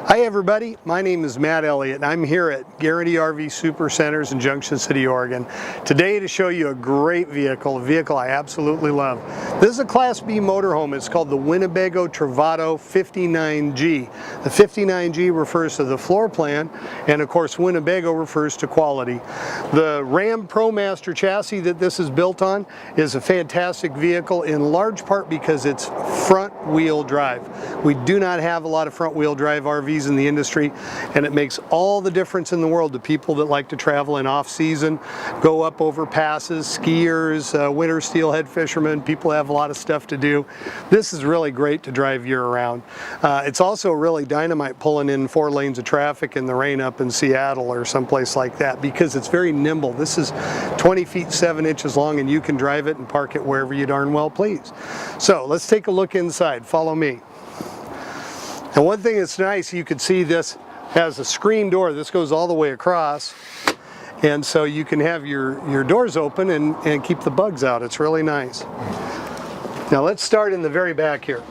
Hi everybody, my name is Matt.Elliott and I'm here at Guaranty RV Super Centers in Junction City, Oregon. Today to show you a great vehicle, a vehicle I absolutely love. This is a Class B motorhome. It's called the Winnebago Travato 59G. The 59G refers to the floor plan, and of course Winnebago refers to quality. The Ram ProMaster chassis that this is built on is a fantastic vehicle, in large part because it's front wheel drive. We do not have a lot of front wheel drive RVs in the industry, and it makes all the difference in the world to people that like to travel in off-season, go up over passes, skiers, winter steelhead fishermen, people have a lot of stuff to do. This is really great to drive year-round. It's also really dynamite pulling in 4 lanes of traffic in the rain up in Seattle or someplace like that, because it's very nimble. This is 20 feet 7 inches long, and you can drive it and park it wherever you darn well please. So let's take a look inside. Follow me. And one thing that's nice, you can see this has a screen door. This goes all the way across, and so you can have your doors open and keep the bugs out. It's really nice. Now let's start in the very back here.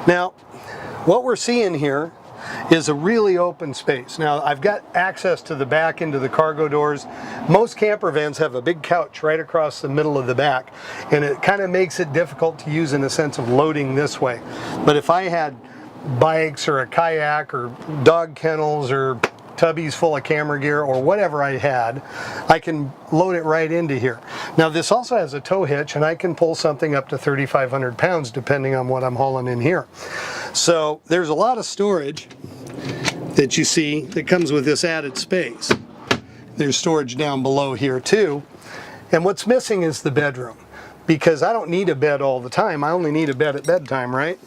Now what we're seeing here is a really open space. Now I've got access to the back into the cargo doors. Most camper vans have a big couch right across the middle of the back, and it kind of makes it difficult to use in a sense of loading this way. But if I had bikes or a kayak or dog kennels or tubbies full of camera gear or whatever I had, I can load it right into here. Now this also has a tow hitch, and I can pull something up to 3,500 pounds depending on what I'm hauling in here. So there's a lot of storage that you see that comes with this added space. There's storage down below here too. And what's missing is the bedroom, because I don't need a bed all the time. I only need a bed at bedtime, right?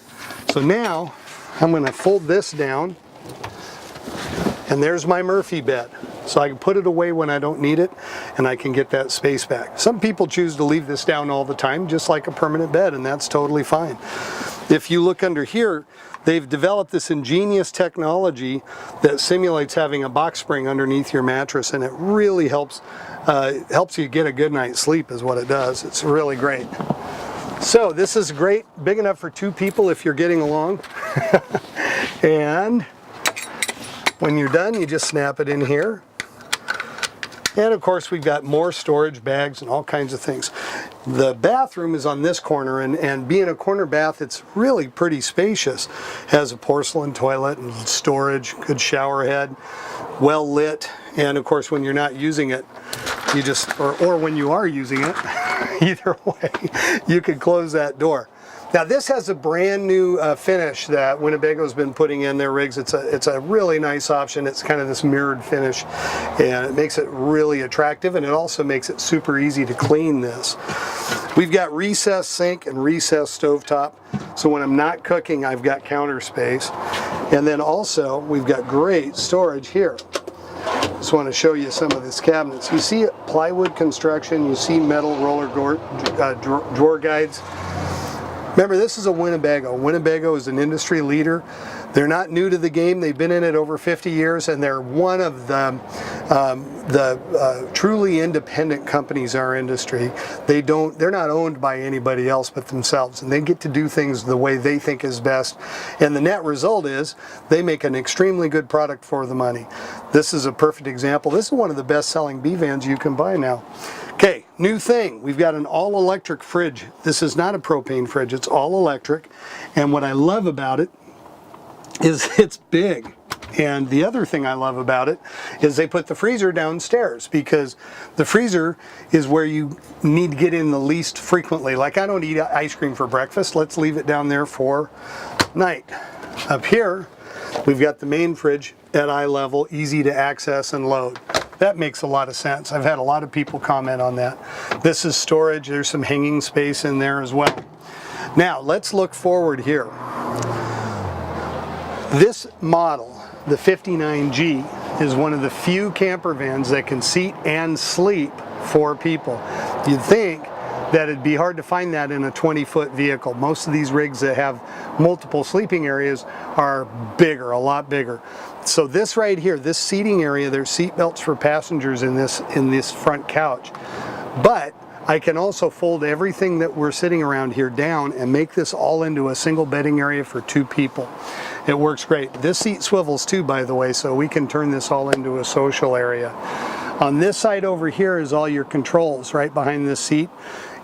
So now I'm going to fold this down, and there's my Murphy bed. So I can put it away when I don't need it, and I can get that space back. Some people choose to leave this down all the time, just like a permanent bed, and that's totally fine. If you look under here, they've developed this ingenious technology that simulates having a box spring underneath your mattress, and it really helps you get a good night's sleep is what it does. It's really great. So this is great, big enough for 2 people if you're getting along. And when you're done, you just snap it in here. And of course we've got more storage bags and all kinds of things. The bathroom is on this corner, and being a corner bath, it's really pretty spacious. Has a porcelain toilet and storage, good shower head, well lit, and of course when you're not using it, you just, or when you are using it, either way, you can close that door. Now this has a brand new finish that Winnebago's been putting in their rigs. It's a really nice option. It's kind of this mirrored finish, and it makes it really attractive, and it also makes it super easy to clean this. We've got recessed sink and recessed stovetop, so when I'm not cooking, I've got counter space. And then also we've got great storage here. Just want to show you some of these cabinets. You see plywood construction, you see metal roller drawer guides. Remember, this is a Winnebago. Winnebago is an industry leader. They're not new to the game. They've been in it over 50 years, and they're one of the truly independent companies in our industry. They're not owned by anybody else but themselves, and they get to do things the way they think is best. And the net result is they make an extremely good product for the money. This is a perfect example. This is one of the best-selling B vans you can buy now. Okay, new thing, we've got an all-electric fridge. This is not a propane fridge, it's all electric. And what I love about it is it's big. And the other thing I love about it is they put the freezer downstairs, because the freezer is where you need to get in the least frequently. Like, I don't eat ice cream for breakfast, let's leave it down there for night. Up here, we've got the main fridge at eye level, easy to access and load. That makes a lot of sense. I've had a lot of people comment on that. This is storage. There's some hanging space in there as well. Now, let's look forward here. This model, the 59G, is one of the few camper vans that can seat and sleep 4 people. You'd think that it'd be hard to find that in a 20-foot vehicle. Most of these rigs that have multiple sleeping areas are bigger, a lot bigger. So this right here, this seating area, there's seat belts for passengers in this front couch. But I can also fold everything that we're sitting around here down and make this all into a single bedding area for 2 people. It works great. This seat swivels too, by the way, so we can turn this all into a social area. On this side over here is all your controls right behind this seat.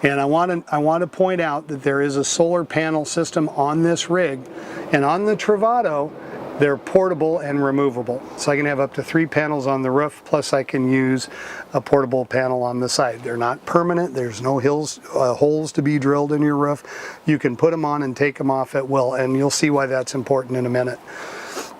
And I want to point out that there is a solar panel system on this rig, and on the Travato they're portable and removable. So I can have up to 3 panels on the roof, plus I can use a portable panel on the side. They're not permanent. There's no holes to be drilled in your roof. You can put them on and take them off at will, and you'll see why that's important in a minute.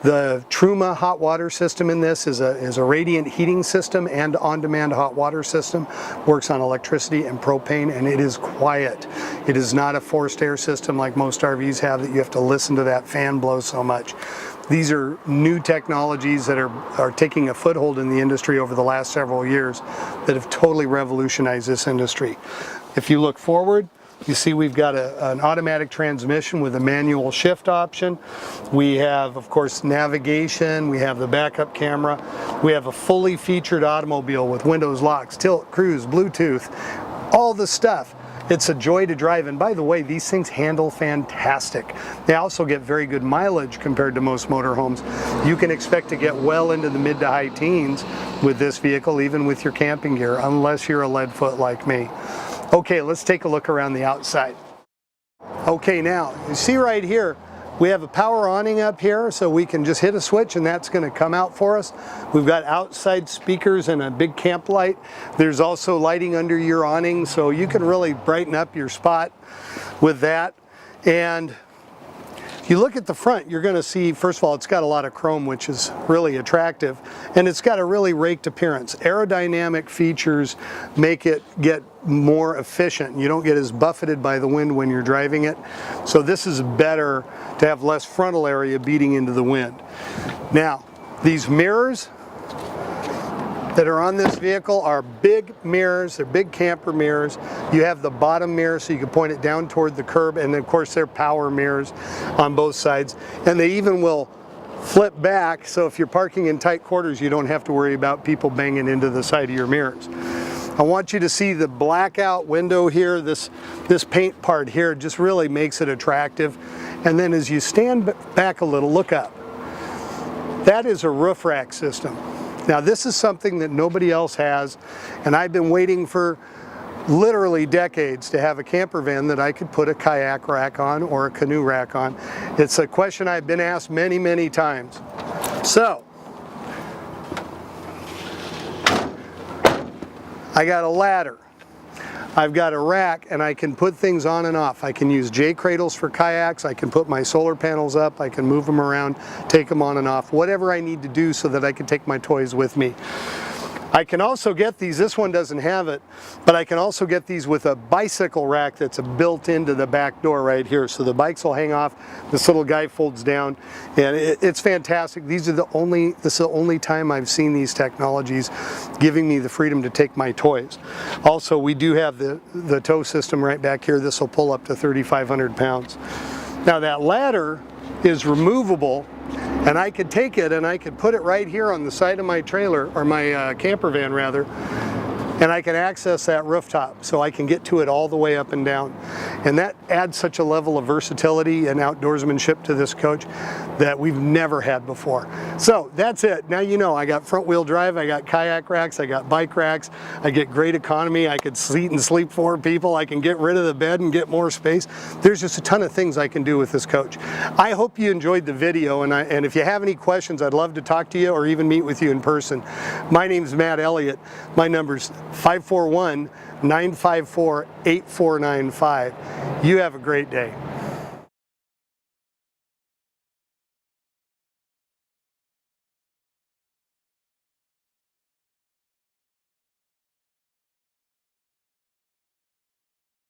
The Truma hot water system in this is a radiant heating system and on-demand hot water system. Works on electricity and propane, and it is quiet. It is not a forced air system like most RVs have that you have to listen to that fan blow so much. These are new technologies that are taking a foothold in the industry over the last several years that have totally revolutionized this industry. If you look forward, you see we've got an automatic transmission with a manual shift option. We have, of course, navigation. We have the backup camera. We have a fully featured automobile with windows, locks, tilt, cruise, Bluetooth, all the stuff. It's a joy to drive, and by the way, these things handle fantastic. They also get very good mileage compared to most motorhomes. You can expect to get well into the mid to high teens with this vehicle, even with your camping gear, unless you're a lead foot like me. Okay, let's take a look around the outside. Okay, now, you see right here, we have a power awning up here, so we can just hit a switch and that's going to come out for us. We've got outside speakers and a big camp light. There's also lighting under your awning, so you can really brighten up your spot with that. And if you look at the front, you're going to see, first of all, it's got a lot of chrome, which is really attractive, and it's got a really raked appearance. Aerodynamic features make it get more efficient. You don't get as buffeted by the wind when you're driving it. So this is better to have less frontal area beating into the wind. Now, these mirrors that are on this vehicle are big mirrors. They're big camper mirrors. You have the bottom mirror so you can point it down toward the curb, and of course they're power mirrors on both sides. And they even will flip back, so if you're parking in tight quarters, you don't have to worry about people banging into the side of your mirrors. I want you to see the blackout window here. This paint part here just really makes it attractive. And then as you stand back a little, look up. That is a roof rack system. Now this is something that nobody else has, and I've been waiting for literally decades to have a camper van that I could put a kayak rack on or a canoe rack on. It's a question I've been asked many, many times. So, I got a ladder. I've got a rack, and I can put things on and off. I can use J-cradles for kayaks. I can put my solar panels up. I can move them around, take them on and off, whatever I need to do so that I can take my toys with me. I can also get these, this one doesn't have it, but I can also get these with a bicycle rack that's built into the back door right here. So the bikes will hang off, this little guy folds down, and it's fantastic. This is the only time I've seen these technologies giving me the freedom to take my toys. Also, we do have the tow system right back here. This will pull up to 3,500 pounds. Now that ladder is removable, and I could take it and I could put it right here on the side of my trailer, or my camper van rather, and I can access that rooftop, so I can get to it all the way up and down. And that adds such a level of versatility and outdoorsmanship to this coach that we've never had before. So that's it. Now you know, I got front wheel drive, I got kayak racks, I got bike racks, I get great economy, I could seat and sleep 4 people, I can get rid of the bed and get more space. There's just a ton of things I can do with this coach. I hope you enjoyed the video, and if you have any questions, I'd love to talk to you or even meet with you in person. My name's Matt.Elliott. My number's 541-954-8495. You have a great day.